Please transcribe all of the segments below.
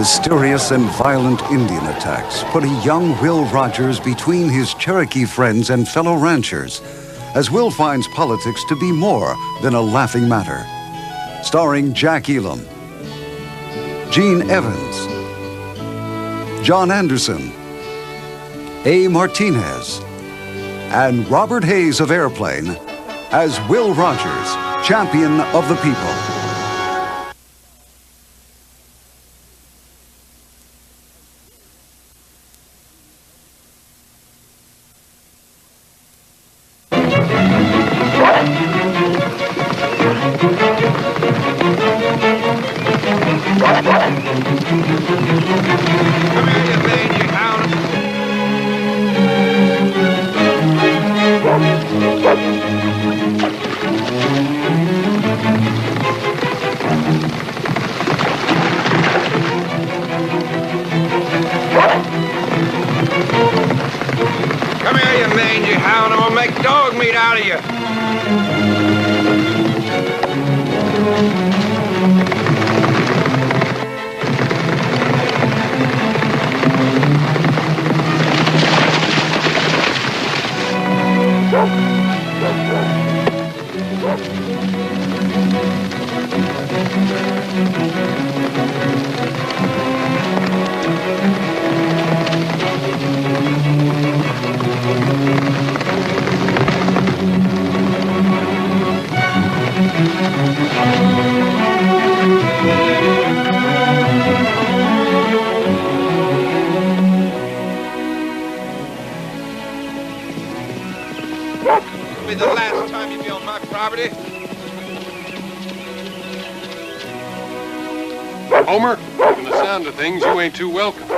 Mysterious and violent Indian attacks put a young Will Rogers between his Cherokee friends and fellow ranchers, as Will finds politics to be more than a laughing matter. Starring Jack Elam, Gene Evans, John Anderson, A. Martinez, and Robert Hayes of Airplane as Will Rogers, champion of the people. Come here, you mangy hound. I'm gonna make dog meat out of you. It'll be the last time you be on my property. Homer, from the sound of things, you ain't too welcome.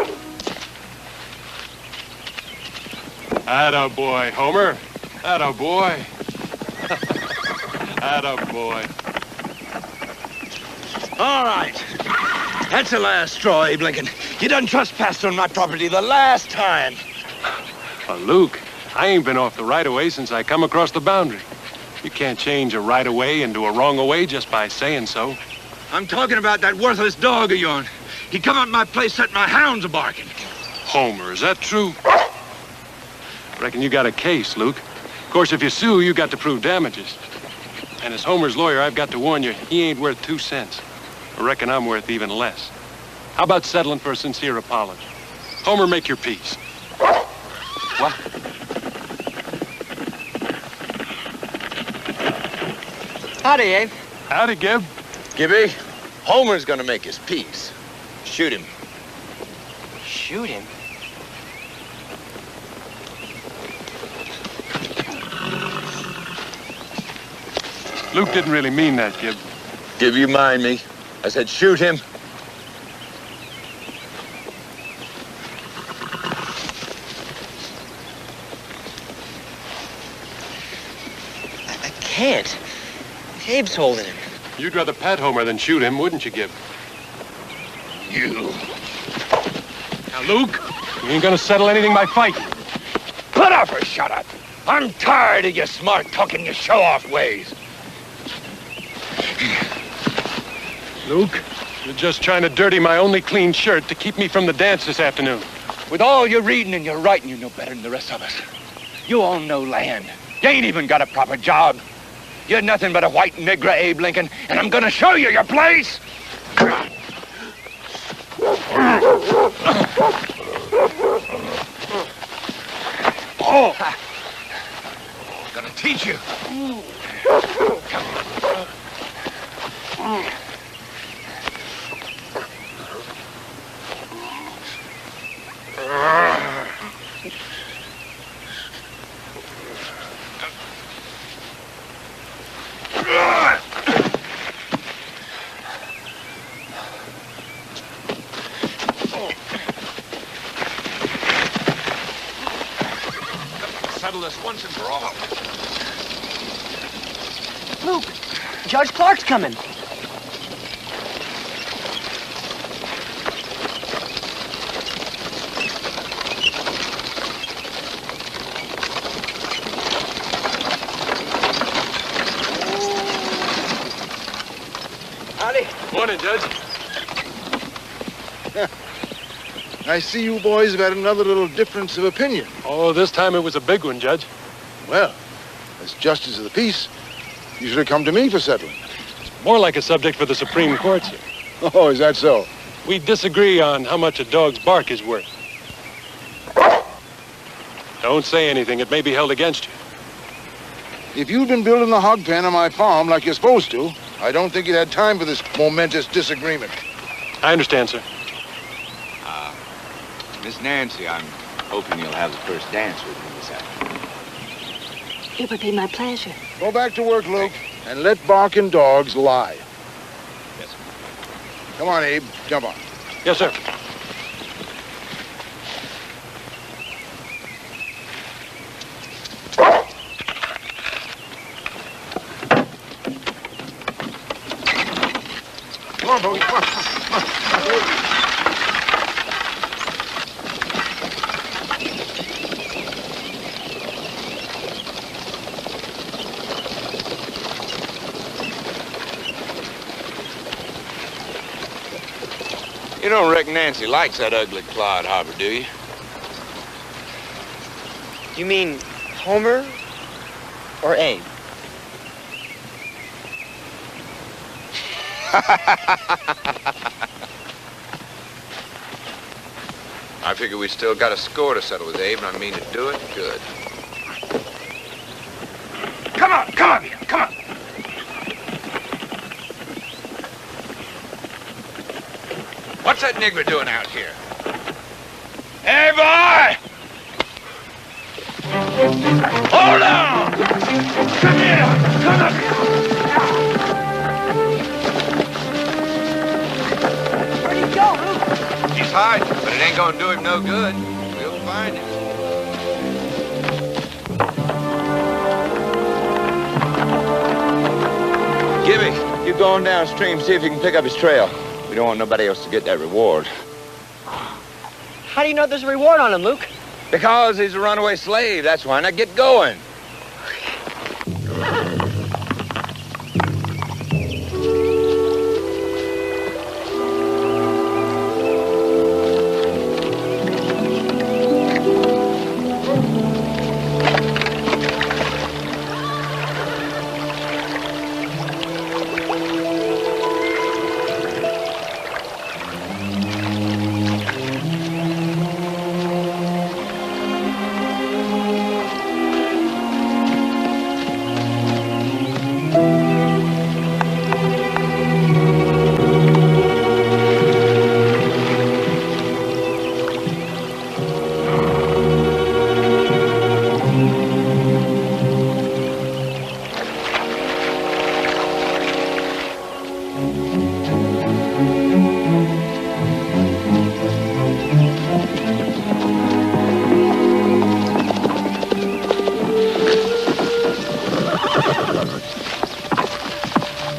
Attaboy, Homer. Attaboy. Attaboy. All right. That's the last straw, Abe Lincoln. You done trespassed on my property the last time. Luke, I ain't been off the right-of-way since I come across the boundary. You can't change a right-of-way into a wrong-of-way just by saying so. I'm talking about that worthless dog of yours. He come up my place, set my hounds a-barking. Homer, is that true? Reckon you got a case, Luke. Of course, if you sue, you got to prove damages. And as Homer's lawyer, I've got to warn you, he ain't worth 2 cents. I reckon I'm worth even less. How about settling for a sincere apology? Homer, make your peace. What? Howdy, Abe. Howdy, Gib. Gibby, Homer's gonna make his peace. Shoot him. Shoot him? Luke didn't really mean that, Gib. Gib, you mind me? I said shoot him. I can't. Abe's holding him. You'd rather pat Homer than shoot him, wouldn't you, Gib? You. Now, Luke, you ain't gonna settle anything by fighting. Put up or shut up. I'm tired of your smart-talking, your show-off ways. Luke, you're just trying to dirty my only clean shirt to keep me from the dance this afternoon. With all your reading and your writing, you know better than the rest of us. You own no land. You ain't even got a proper job. You're nothing but a white nigger, Abe Lincoln, and I'm gonna show you your place. Oh! Gonna teach you. Come. Settle this once and for all. Luke, Judge Clark's coming. Howdy. Morning, Judge. I see you boys have had another little difference of opinion. Oh, this time it was a big one, Judge. Well, as justice of the peace, you should have come to me for settling. More like a subject for the Supreme Court, sir. Oh, is that so? We disagree on how much a dog's bark is worth. Don't say anything. It may be held against you. If you'd been building the hog pen on my farm like you're supposed to, I don't think you'd had time for this momentous disagreement. I understand, sir. Miss Nancy, I'm hoping you'll have the first dance with me this afternoon. It would be my pleasure. Go back to work, Luke, and let barking dogs lie. Yes, sir. Come on, Abe. Jump on. Yes, sir. Come on, Bogey. Come on. Come on. You don't reckon Nancy likes that ugly Clod Harbor, do you? You mean Homer or Abe? I figure we still got a score to settle with Abe, and I mean to do it good. Come on, here, come on. What's that nigger doing out here? Hey, boy! Hold on! Come here! Come up here! Where'd he go, Luke? He's hiding, but it ain't gonna do him no good. We'll find him. Gibby, you go on downstream, see if you can pick up his trail. We don't want nobody else to get that reward. How do you know there's a reward on him, Luke? Because he's a runaway slave, that's why. Now get going.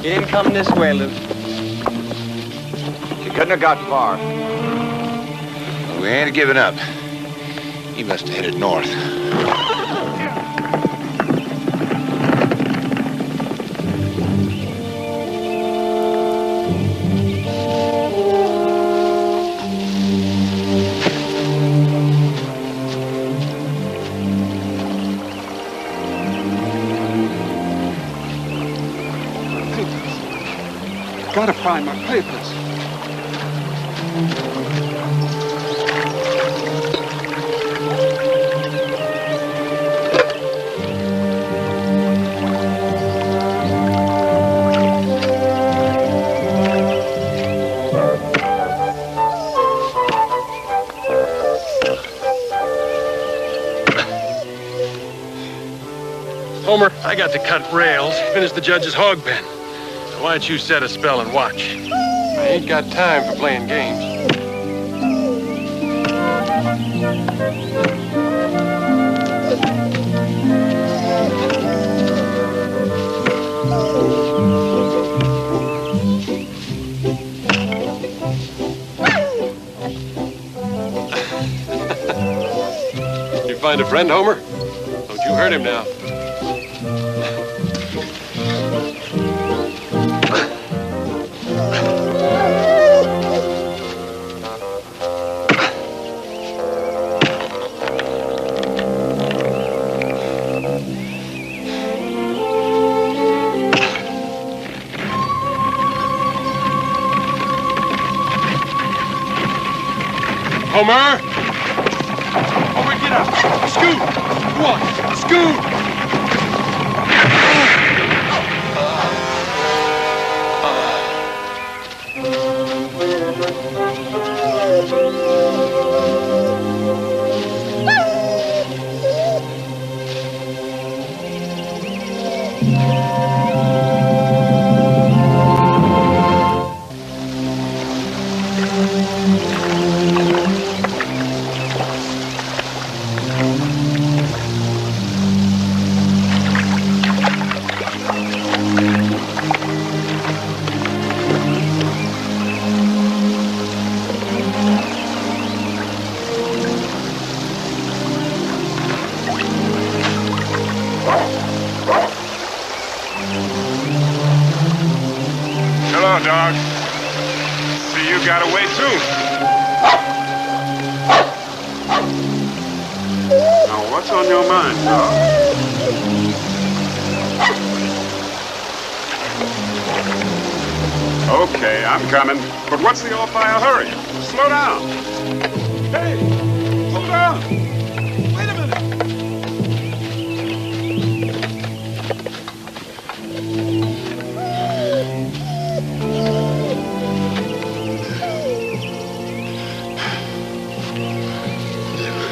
He didn't come this way, Luke. He couldn't have got far. We ain't giving up. He must have headed north. Gotta find my papers. Homer, I got to cut rails, finish the judge's hog pen. So why don't you set a spell and watch? I ain't got time for playing games. You find a friend, Homer? Don't you hurt him now. Homer! Homer, get up! Scoot! Go on! Scoot! Hello, dog. See, you got away too. Now, what's on your mind, dog? Okay, I'm coming. But what's the all-fire hurry? Slow down. Hey, hold on. Wait a minute.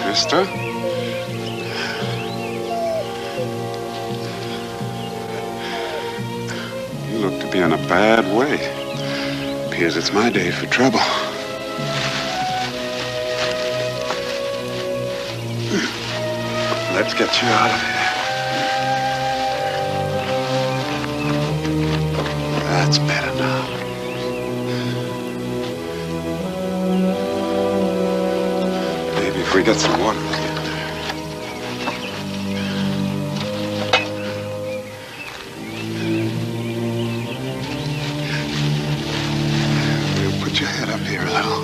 Mister? You look to be in a bad way. Appears it's my day for trouble. Let's get you out of here. That's better now. Maybe if we get some water, we'll get there. We'll put your head up here a little.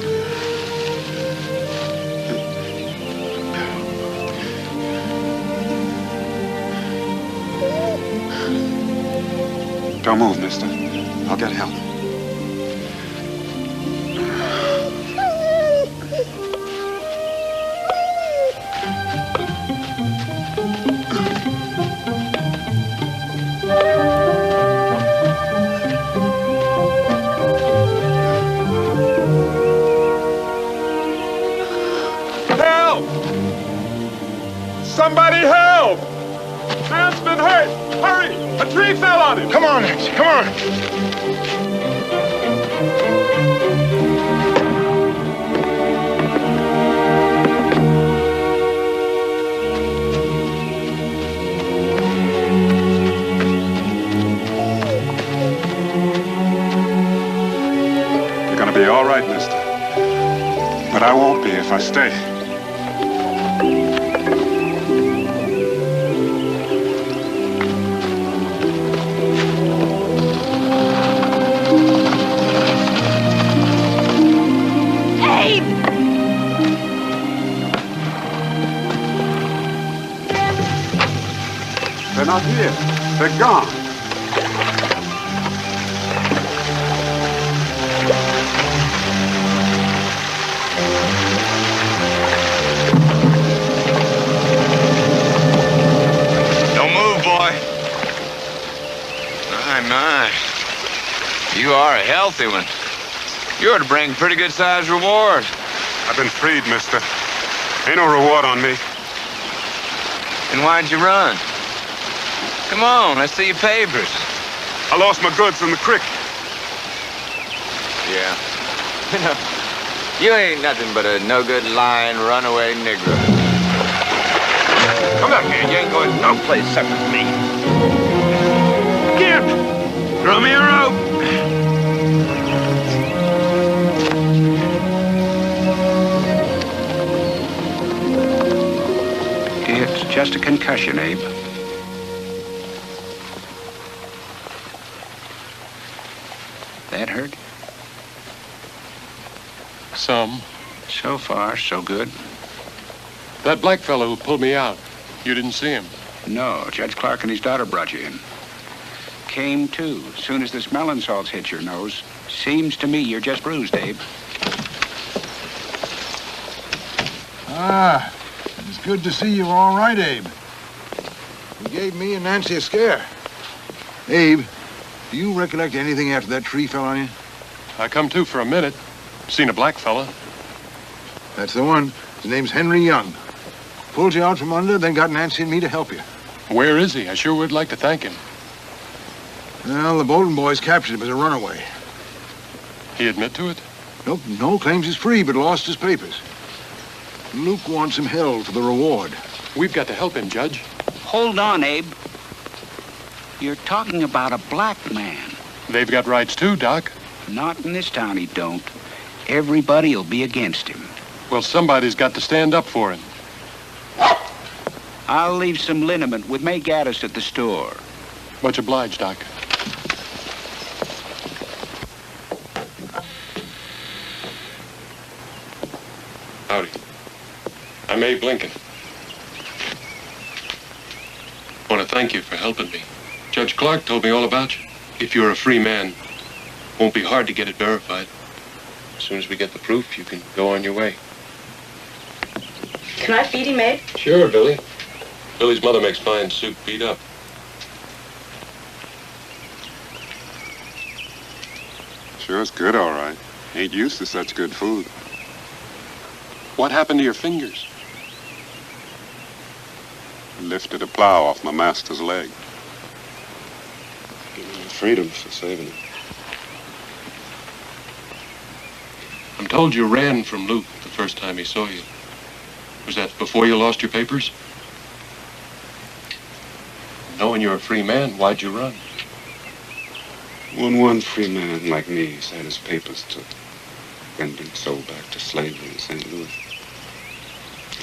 Don't move, mister. I'll get help. Help! Somebody help! Man's been hurt! Hurry! A tree fell on him! Come on, Nancy, come on. You're gonna be all right, mister. But I won't be if I stay. They're not here. They're gone. Don't move, boy. My. You are a healthy one. You ought to bring a pretty good sized reward. I've been freed, mister. Ain't no reward on me. And why'd you run? Come on, let's see your papers. I lost my goods in the creek. Yeah. You ain't nothing but a no-good, lying, runaway Negro. Come up here. You ain't going no place except with me. Kid, throw me a rope. It's just a concussion, Abe. That hurt? Some. So far, so good. That black fellow who pulled me out, you didn't see him? No, Judge Clark and his daughter brought you in. Came to, as soon as the smelling salts hit your nose. Seems to me you're just bruised, Abe. Ah, it's good to see you all right, Abe. You gave me and Nancy a scare. Abe, do you recollect anything after that tree fell on you? I come to for a minute. Seen a black fella. That's the one. His name's Henry Young. Pulled you out from under, then got Nancy and me to help you. Where is he? I sure would like to thank him. Well, the Bolton boys captured him as a runaway. He admit to it? Nope, no, claims he's free, but lost his papers. Luke wants him held for the reward. We've got to help him, Judge. Hold on, Abe. You're talking about a black man. They've got rights too, Doc. Not in this town, he don't. Everybody'll be against him. Well, somebody's got to stand up for him. I'll leave some liniment with May Gaddis at the store. Much obliged, Doc. Howdy. I'm Abe Lincoln. I want to thank you for helping me. Judge Clark told me all about you. If you're a free man, won't be hard to get it verified. As soon as we get the proof, you can go on your way. Can I feed him, Abe? Sure, Billy. Billy's mother makes fine soup, beat up. Sure, it's good, all right. Ain't used to such good food. What happened to your fingers? Lifted a plow off my master's leg. Give me freedom for saving it. I'm told you ran from Luke the first time he saw you. Was that before you lost your papers? Knowing you're a free man, why'd you run? When one free man like me had his papers took and been sold back to slavery in St. Louis,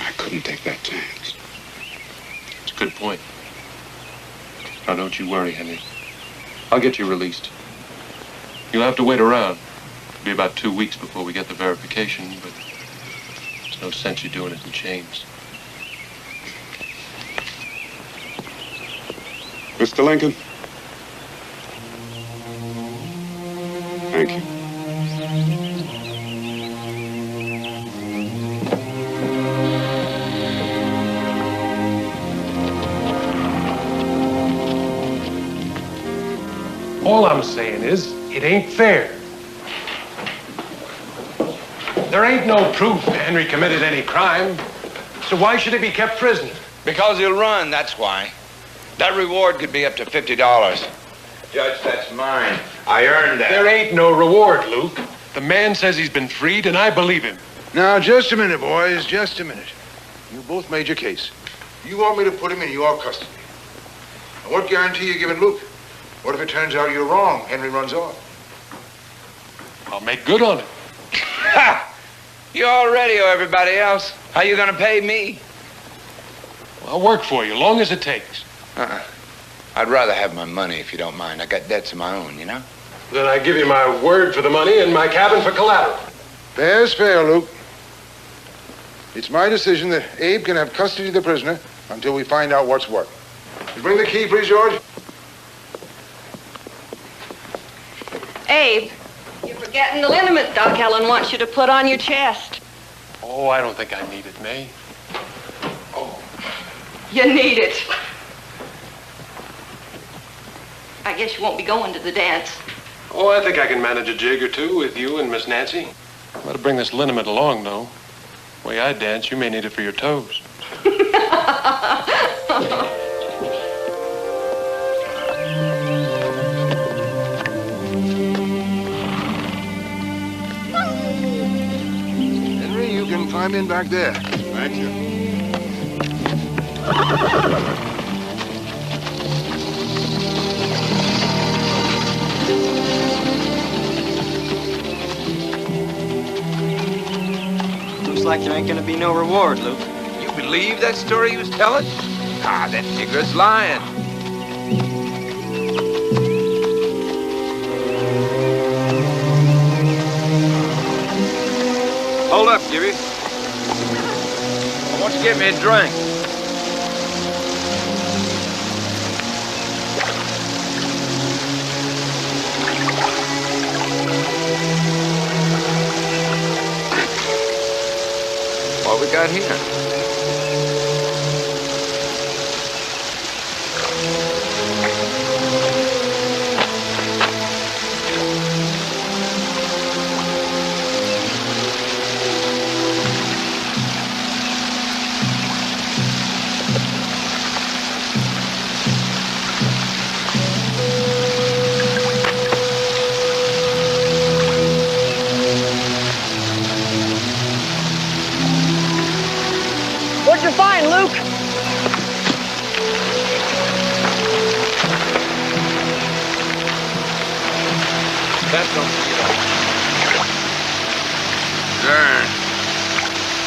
I couldn't take that chance. It's a good point. Now, don't you worry, Henry. I'll get you released. You'll have to wait around. It'll be about 2 weeks before we get the verification, but there's no sense you doing it in chains. Mr. Lincoln? Thank you. All I'm saying is, it ain't fair. There ain't no proof Henry committed any crime, so why should he be kept prisoner? Because he'll run, that's why. That reward could be up to $50. Judge, that's mine. I earned that. There ain't no reward, Luke. The man says he's been freed, and I believe him. Now, just a minute, boys, just a minute. You both made your case. You want me to put him in your custody. And what guarantee you giving Luke? What if it turns out you're wrong? Henry runs off. I'll make good on it. Ha! You already owe everybody else. How you gonna pay me? I'll work for you, long as it takes. I'd rather have my money, if you don't mind. I got debts of my own, you know? Then I give you my word for the money and my cabin for collateral. Fair's fair, Luke. It's my decision that Abe can have custody of the prisoner until we find out what's what. You bring the key, please, George. Abe, you're forgetting the liniment Doc Ellen wants you to put on your chest. Oh, I don't think I need it, May. You need it. I guess you won't be going to the dance. Oh, I think I can manage a jig or two with you and Miss Nancy. Better bring this liniment along, though. The way I dance, you may need it for your toes. Henry, you can climb in back there. Thank you. Looks like there ain't gonna be no reward, Luke. You believe that story he was telling? Ah, that nigger's lying. Hold up, Gibby. I want you to get me a drink. What we got here? What'd you find, Luke? That's no Dern.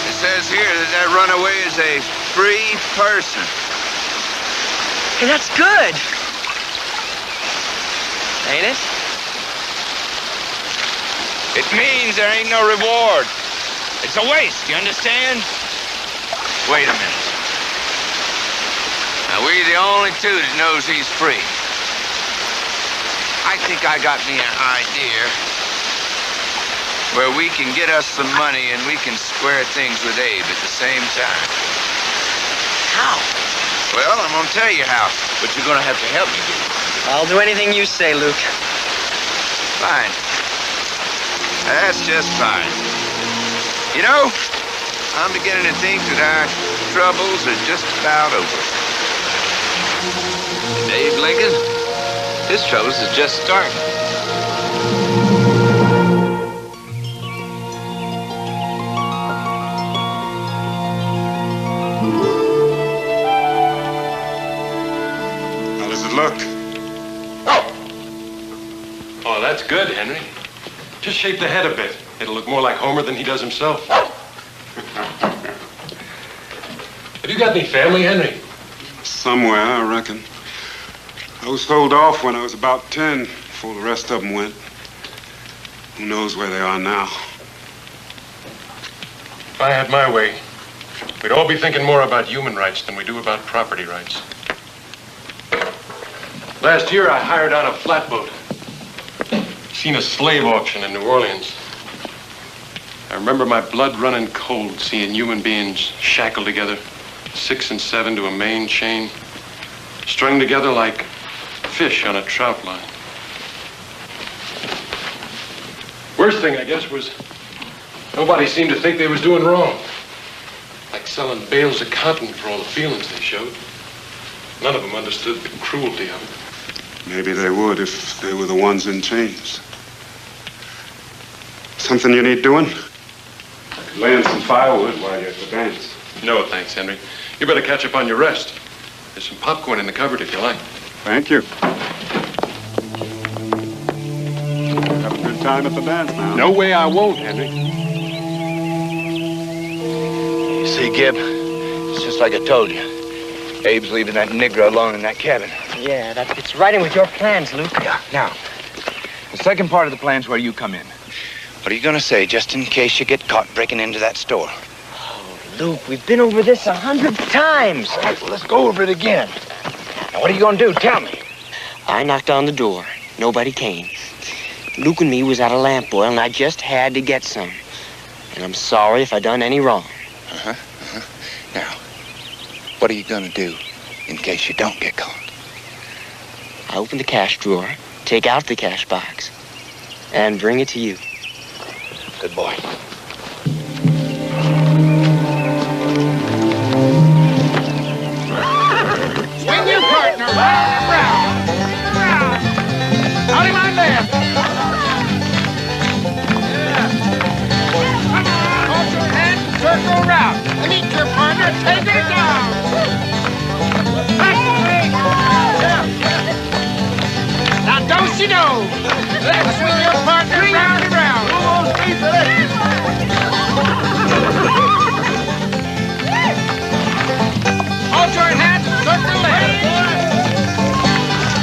It says here that runaway is a free person. Hey, that's good. Ain't it? It means there ain't no reward. It's a waste, you understand? Wait a minute. Now, we're the only two that knows he's free. I think I got me an idea where we can get us some money and we can square things with Abe at the same time. How? Well, I'm gonna tell you how, but you're gonna have to help me do it. I'll do anything you say, Luke. Fine. That's just fine. You know, I'm beginning to think that our troubles are just about over. Abe Lincoln, his troubles is just starting. How does it look? Oh, that's good, Henry. Just shape the head a bit. It'll look more like Homer than he does himself. Have you got any family, Henry? Somewhere, I reckon. I was sold off when I was about 10, before the rest of them went. Who knows where they are now? If I had my way, we'd all be thinking more about human rights than we do about property rights. Last year, I hired on a flatboat. Seen a slave auction in New Orleans. I remember my blood running cold seeing human beings shackled together, 6 and 7 to a main chain, strung together like fish on a trout line. Worst thing, I guess, was nobody seemed to think they was doing wrong. Like selling bales of cotton for all the feelings they showed. None of them understood the cruelty of it. Maybe they would if they were the ones in chains. Something you need doing? Lay in some firewood while you're at the dance. No, thanks, Henry. You better catch up on your rest. There's some popcorn in the cupboard if you like. Thank you. Have a good time at the dance now. No way I won't, Henry. You see, Gib, it's just like I told you. Abe's leaving that Negro alone in that cabin. Yeah, that fits right in with your plans, Luke. Yeah, now, the second part of the plan's where you come in. What are you gonna say, just in case you get caught breaking into that store? Oh, Luke, we've been over this 100 times. All right, well, let's go over it again. Now, what are you gonna do? Tell me. I knocked on the door. Nobody came. Luke and me was out of lamp oil, and I just had to get some. And I'm sorry if I done any wrong. Now, what are you gonna do in case you don't get caught? I open the cash drawer, take out the cash box, and bring it to you. Good boy. Swing your partner round and round. Round. Out in my left. Yeah. Come on. Hold your hand and circle around. And eat your partner. Take her down. Back away. Yeah. Now don't you know? Let's swing your partner round and round. Hold your hand and circle left.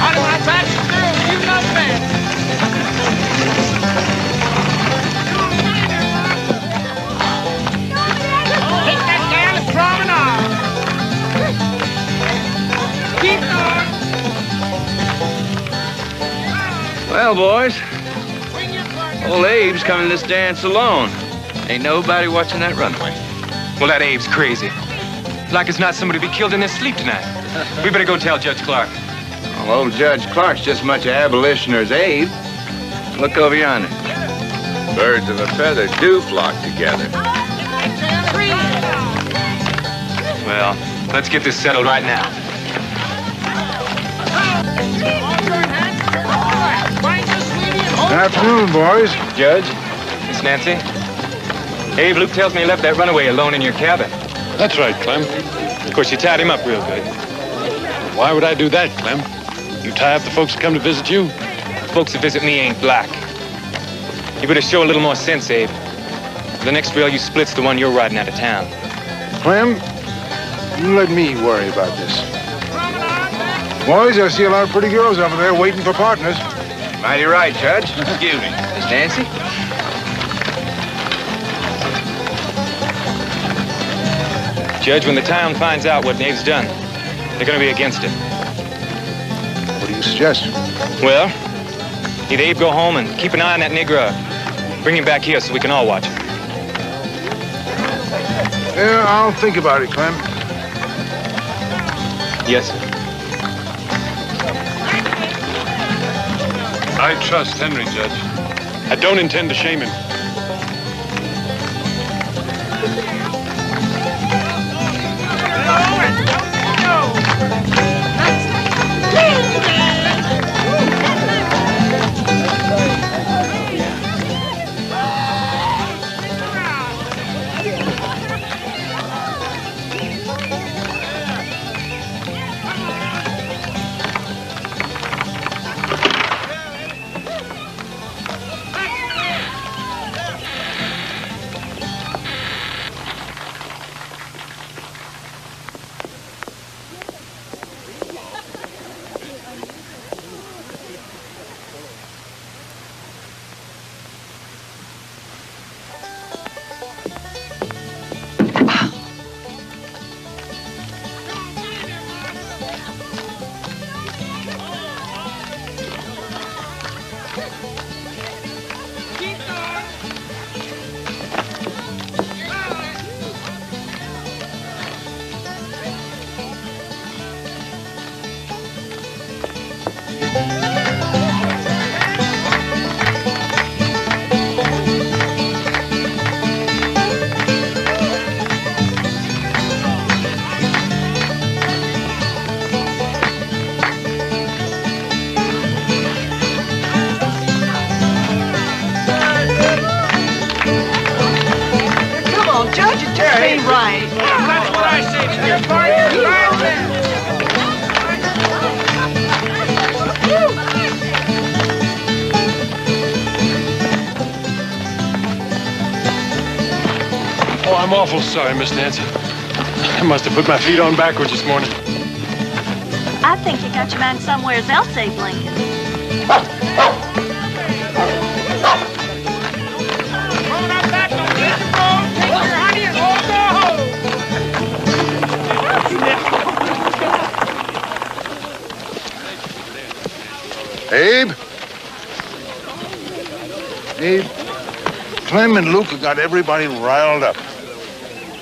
Out of my back, girl, you love man. Take that gal and promenade. Keep going. Well, boys, old Abe's coming to this dance alone. Ain't nobody watching that runway. Well, that Abe's crazy. Like as not, somebody be killed in their sleep tonight. We better go tell Judge Clark. Well, old Judge Clark's just as much an abolitioner as Abe. Look over yonder. Birds of a feather do flock together. Well, let's get this settled right now. Good afternoon, boys. Judge, Miss Nancy. Abe, Luke tells me he left that runaway alone in your cabin. That's right, Clem. Of course, you tied him up real good. Why would I do that, Clem? You tie up the folks that come to visit you? The folks that visit me ain't black. You better show a little more sense, Abe. The next rail you split's the one you're riding out of town. Clem, you let me worry about this. Boys, I see a lot of pretty girls over there waiting for partners. Mighty right, Judge. Excuse me. Miss Nancy? Judge, when the town finds out what Abe's done, they're gonna be against it. What do you suggest? Well, either Abe go home and keep an eye on that nigger, or bring him back here so we can all watch him. Yeah, I'll think about it, Clem. Yes, sir. I trust Henry, Judge. I don't intend to shame him. Oh, I'm awful sorry, Miss Nancy. I must have put my feet on backwards this morning. I think you got your mind somewhere else, Abe Lincoln. Abe? Abe, Clem and Luke have got everybody riled up.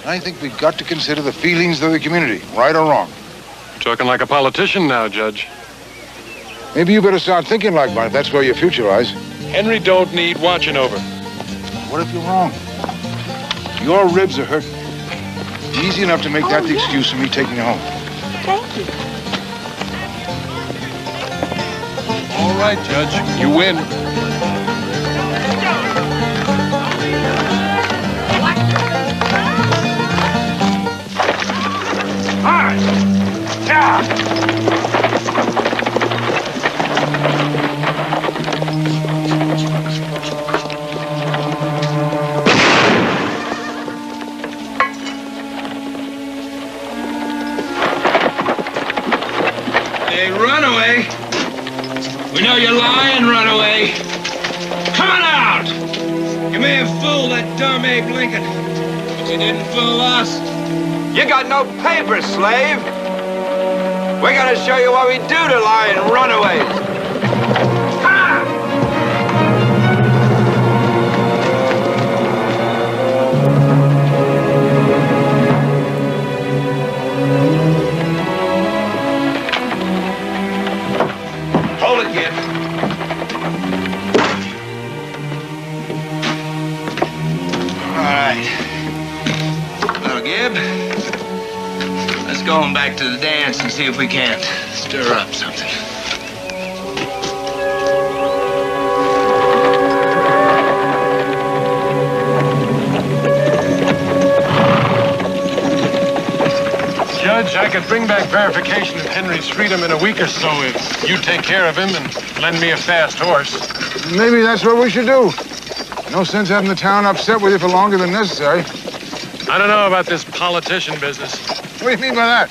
I think we've got to consider the feelings of the community, right or wrong. Talking like a politician now, Judge. Maybe you better start thinking like one if that's where your future lies. Henry don't need watching over. What if you're wrong? Your ribs are hurting. Easy enough to make that the excuse for me taking you home. Thank you. All right, Judge. You win. Hey, runaway. We know you're lying, runaway. Come on out! You may have fooled that dumb Abe Lincoln, but you didn't fool us. You got no papers, slave. We're gonna show you what we do to lying runaways. Let's go on back to the dance and see if we can't stir up something. Judge, I could bring back verification of Henry's freedom in a week or so if you take care of him and lend me a fast horse. Maybe that's what we should do. No sense having the town upset with you for longer than necessary. I don't know about this politician business. What do you mean by that?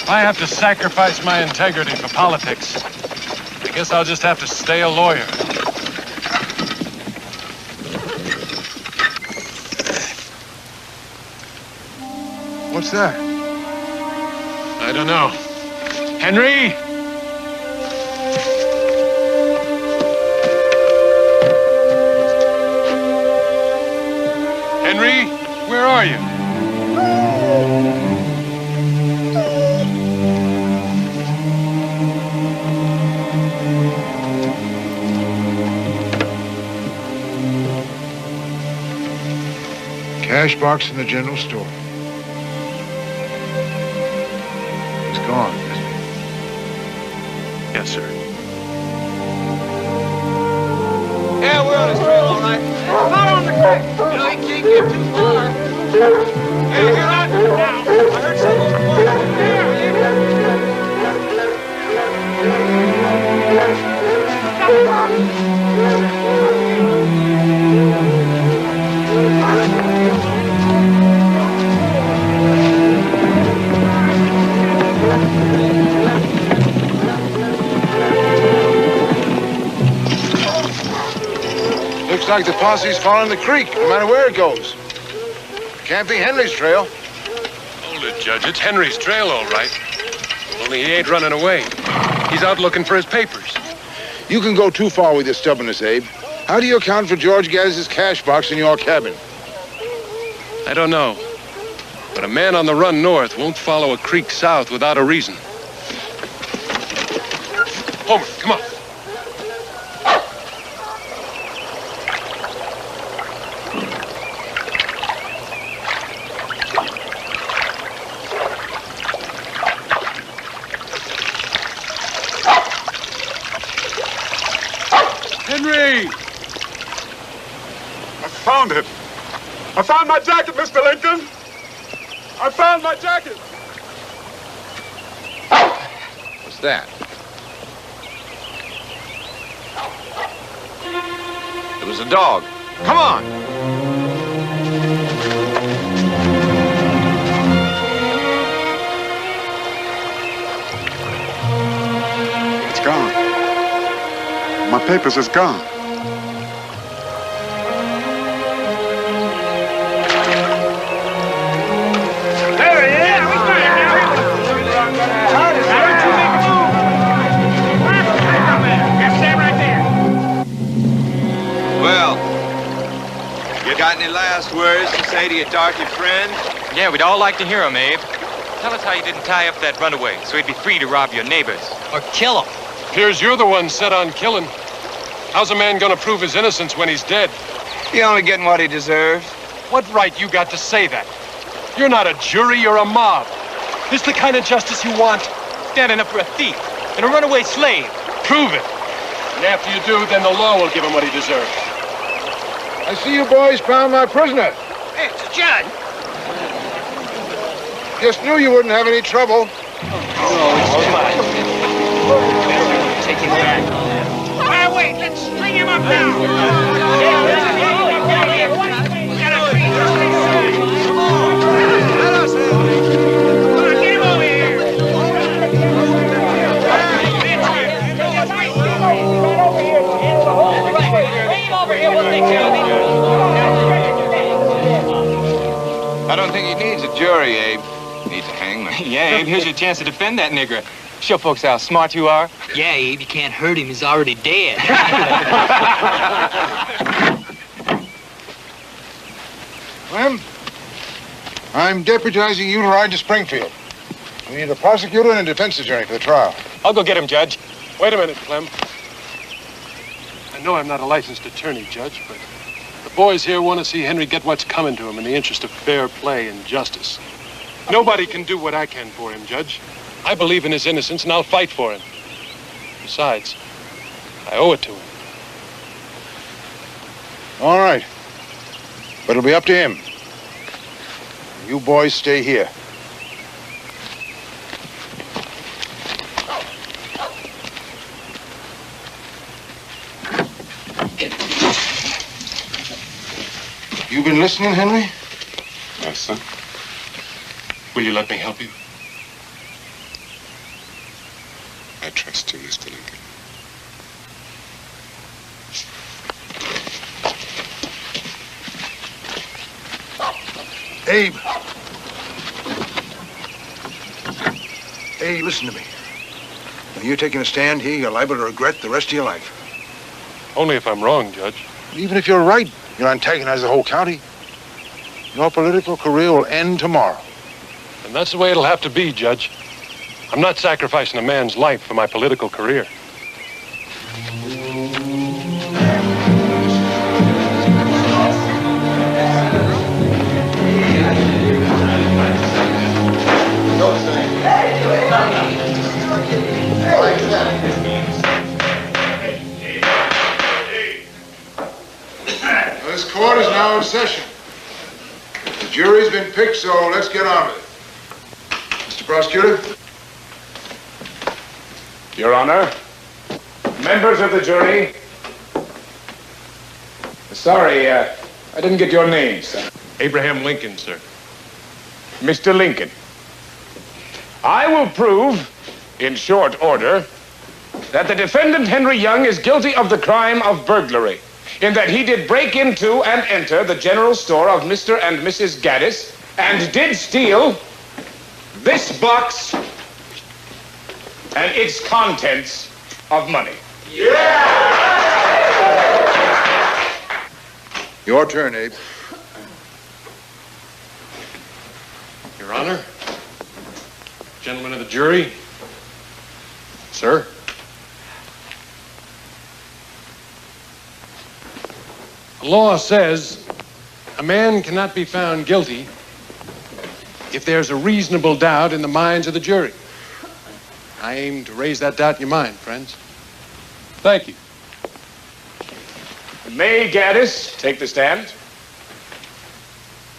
I have to sacrifice my integrity for politics. I guess I'll just have to stay a lawyer. What's that? I don't know. Henry! Henry, where are you? Cash box in the general store. It's gone, isn't it? Yes, sir. Yeah, we're on his trail, all right. Not on the creek. You know, he can't get too far. Hey, you're out now. I heard someone. Looks like the posse's following the creek, no matter where it goes. Can't be Henry's trail. Hold it, Judge. It's Henry's trail, all right. Only he ain't running away. He's out looking for his papers. You can go too far with your stubbornness, Abe. How do you account for George Gaddis's cash box in your cabin? I don't know. But a man on the run north won't follow a creek south without a reason. Homer, come on. Henry! I found it. I found my jacket, Mr. Lincoln. I found my jacket. What's that? It was a dog. Come on! It's gone. My papers is gone. There he is. We got him now. Now don't you make a move. Just stand right there. Well, you got any last words to say to your darky friend? Yeah, we'd all like to hear him, Abe. Tell us how you didn't tie up that runaway so he'd be free to rob your neighbors. Or kill him. Appears you're the one set on killing. How's a man gonna prove his innocence when he's dead? He only getting what he deserves. What right you got to say that? You're not a jury, you're a mob. This the kind of justice you want? Standing up for a thief and a runaway slave. Prove it. And after you do, then the law will give him what he deserves. I see you boys found my prisoner. Hey, it's a judge. Just knew you wouldn't have any trouble. Take him back. Well, wait, let's string him up now. Come on, get him over here. Bring him over here, we'll take care of him. I don't think he needs a jury, Abe. He needs a hangman. Yeah, Abe, here's your chance to defend that nigger. Show folks how smart you are. Yeah, Abe, you can't hurt him. He's already dead. Clem, I'm deputizing you to ride to Springfield. We need a prosecutor and a defense attorney for the trial. I'll go get him, Judge. Wait a minute, Clem. I know I'm not a licensed attorney, Judge, but the boys here want to see Henry get what's coming to him in the interest of fair play and justice. Nobody can do what I can for him, Judge. I believe in his innocence, and I'll fight for him. Besides, I owe it to him. All right. But it'll be up to him. You boys stay here. You been listening, Henry? Yes, sir. Will you let me help you? I trust you, Mr. Lincoln. Abe. Hey, listen to me. When you're taking a stand here, you're liable to regret the rest of your life. Only if I'm wrong, Judge. Even if you're right, you'll antagonize the whole county. Your political career will end tomorrow. And that's the way it'll have to be, Judge. I'm not sacrificing a man's life for my political career. This court is now in session. The jury's been picked, so let's get on with it. Mr. Prosecutor? Your Honor, members of the jury. Sorry, I didn't get your name, sir. Abraham Lincoln, sir. Mr. Lincoln. I will prove, in short order, that the defendant Henry Young is guilty of the crime of burglary, in that he did break into and enter the general store of Mr. and Mrs. Gaddis and did steal this box and its contents of money. Your turn, Abe. Your Honor, gentlemen of the jury, sir. The law says a man cannot be found guilty if there's a reasonable doubt in the minds of the jury. I aim to raise that doubt in your mind, friends. Thank you. May Gaddis take the stand.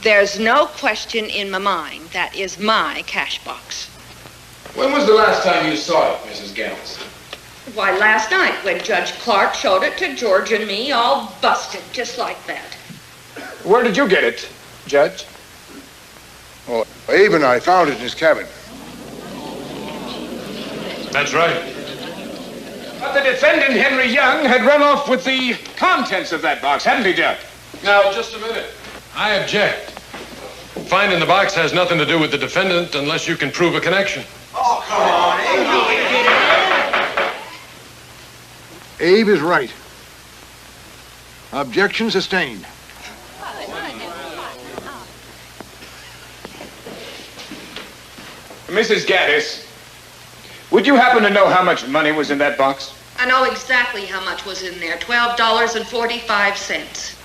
There's no question in my mind. That is my cash box. When was the last time you saw it, Mrs. Gaddis? Why, last night when Judge Clark showed it to George and me, all busted, just like that. Where did you get it, Judge? Oh, Abe and I found it in his cabin. That's right. But the defendant, Henry Young, had run off with the contents of that box, hadn't he, Judge? Now, just a minute. I object. Finding the box has nothing to do with the defendant unless you can prove a connection. Oh, come on, Abe is right. Objection sustained. Mrs. Gaddis, would you happen to know how much money was in that box? I know exactly how much was in there, $12.45.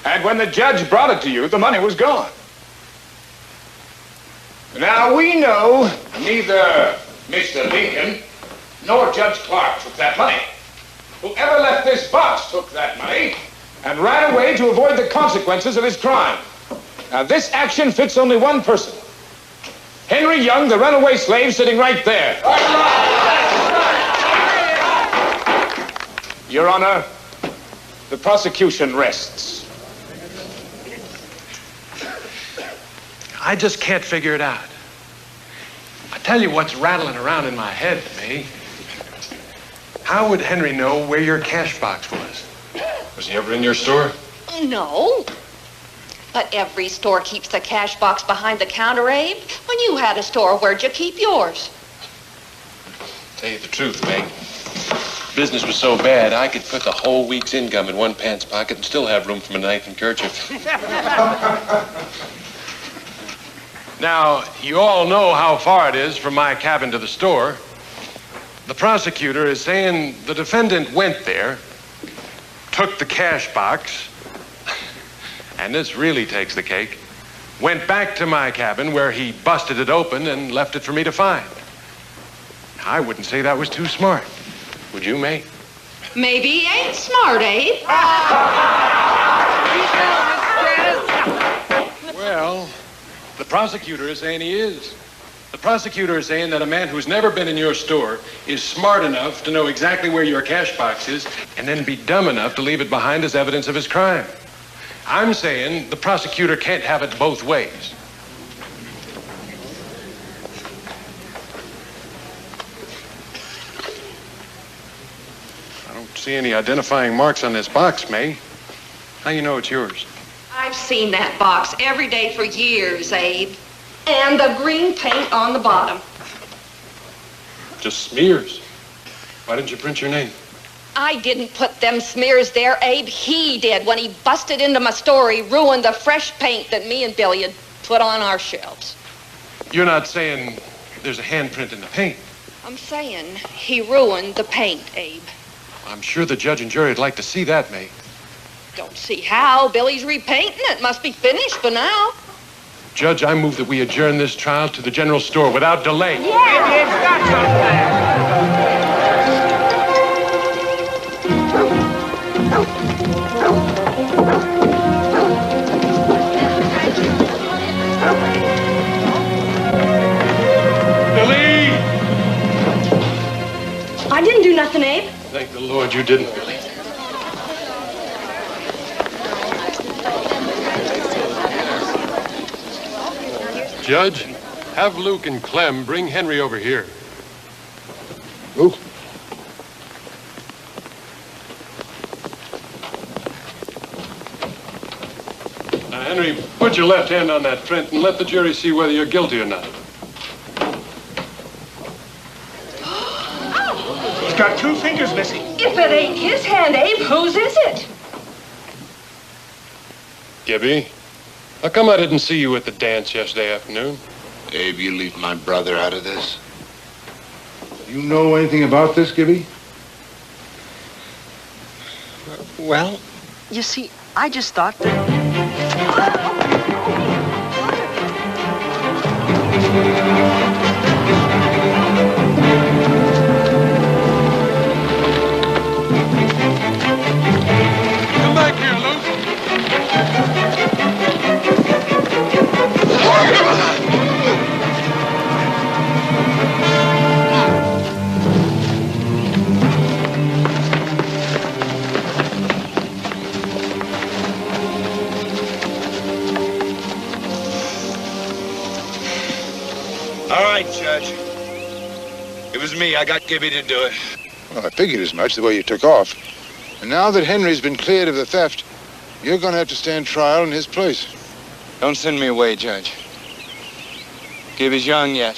And when the judge brought it to you, the money was gone. Now, we know neither Mr. Lincoln nor Judge Clark took that money. Whoever left this box took that money and ran away to avoid the consequences of his crime. Now, this action fits only one person. Henry Young, the runaway slave, sitting right there. Your Honor, the prosecution rests. I just can't figure it out. I tell you what's rattling around in my head, May. How would Henry know where your cash box was? Was he ever in your store? No. But every store keeps the cash box behind the counter, Abe. When you had a store, where'd you keep yours? Tell you the truth, May. Business was so bad, I could put the whole week's income in one pants pocket and still have room for my knife and kerchief. Now, you all know how far it is from my cabin to the store. The prosecutor is saying the defendant went there, took the cash box, and this really takes the cake, went back to my cabin where he busted it open and left it for me to find. I wouldn't say that was too smart. Would you, May? Maybe he ain't smart, Abe. Well, the prosecutor is saying he is. The prosecutor is saying that a man who's never been in your store is smart enough to know exactly where your cash box is and then be dumb enough to leave it behind as evidence of his crime. I'm saying the prosecutor can't have it both ways. I don't see any identifying marks on this box, May. How you know it's yours? I've seen that box every day for years, Abe. And the green paint on the bottom. Just smears. Why didn't you print your name? I didn't put them smears there, Abe. He did when he busted into my store. He ruined the fresh paint that me and Billy had put on our shelves. You're not saying there's a handprint in the paint? I'm saying he ruined the paint, Abe. I'm sure the judge and jury would like to see that, May. Don't see how. Billy's repainting it. Must be finished by now. Judge, I move that we adjourn this trial to the general store without delay. Billy! I didn't do nothing, Abe. Thank the Lord you didn't, Billy. Judge, have Luke and Clem bring Henry over here. Luke? Now, Henry, put your left hand on that print and let the jury see whether you're guilty or not. He's got 2 fingers missing. If it ain't his hand, Abe, whose is it? Gibby, how come I didn't see you at the dance yesterday afternoon? Abe, you leave my brother out of this. You know anything about this, Gibby? Well, you see, I just thought that... Come back here, Luke. All right, Judge. It was me. I got Gibby to do it. Well, I figured as much the way you took off. And now that Henry's been cleared of the theft, you're going to have to stand trial in his place. Don't send me away, Judge. Gibby's young yet.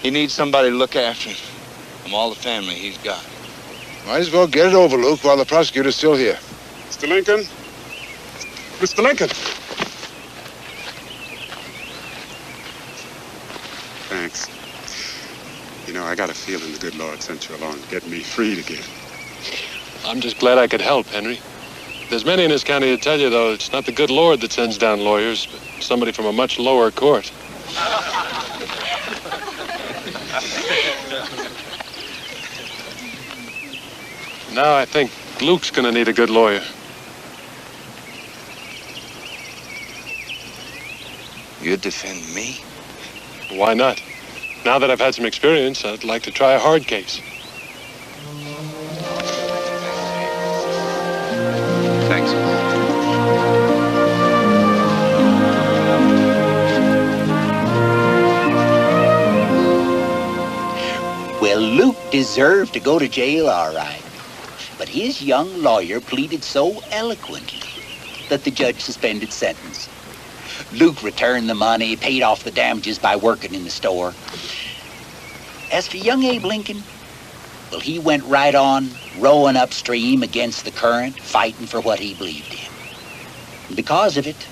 He needs somebody to look after him. From all the family he's got. Might as well get it over, Luke, while the prosecutor's still here. Mr. Lincoln? Mr. Lincoln! Thanks. You know, I got a feeling the good Lord sent you along to get me freed again. I'm just glad I could help, Henry. There's many in this county to tell you, though, it's not the good Lord that sends down lawyers, but somebody from a much lower court. Now I think Luke's gonna need a good lawyer. You'd defend me? Why not? Now that I've had some experience, I'd like to try a hard case. Thanks. Well, Luke deserved to go to jail, all right. But his young lawyer pleaded so eloquently that the judge suspended sentence. Luke returned the money, paid off the damages by working in the store. As for young Abe Lincoln, well, he went right on rowing upstream against the current, fighting for what he believed in. And because of it,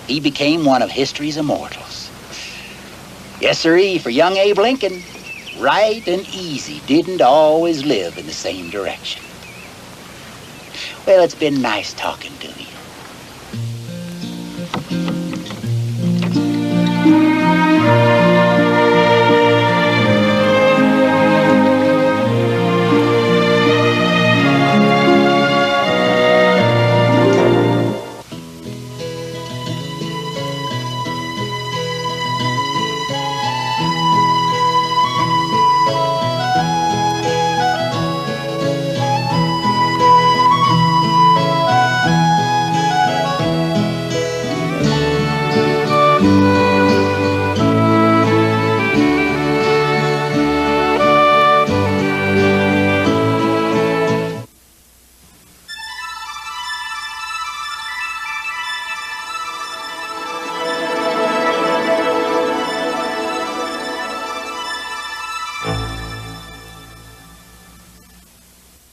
he became one of history's immortals. Yes, sirree, for young Abe Lincoln, right and easy didn't always live in the same direction. Well, it's been nice talking to you.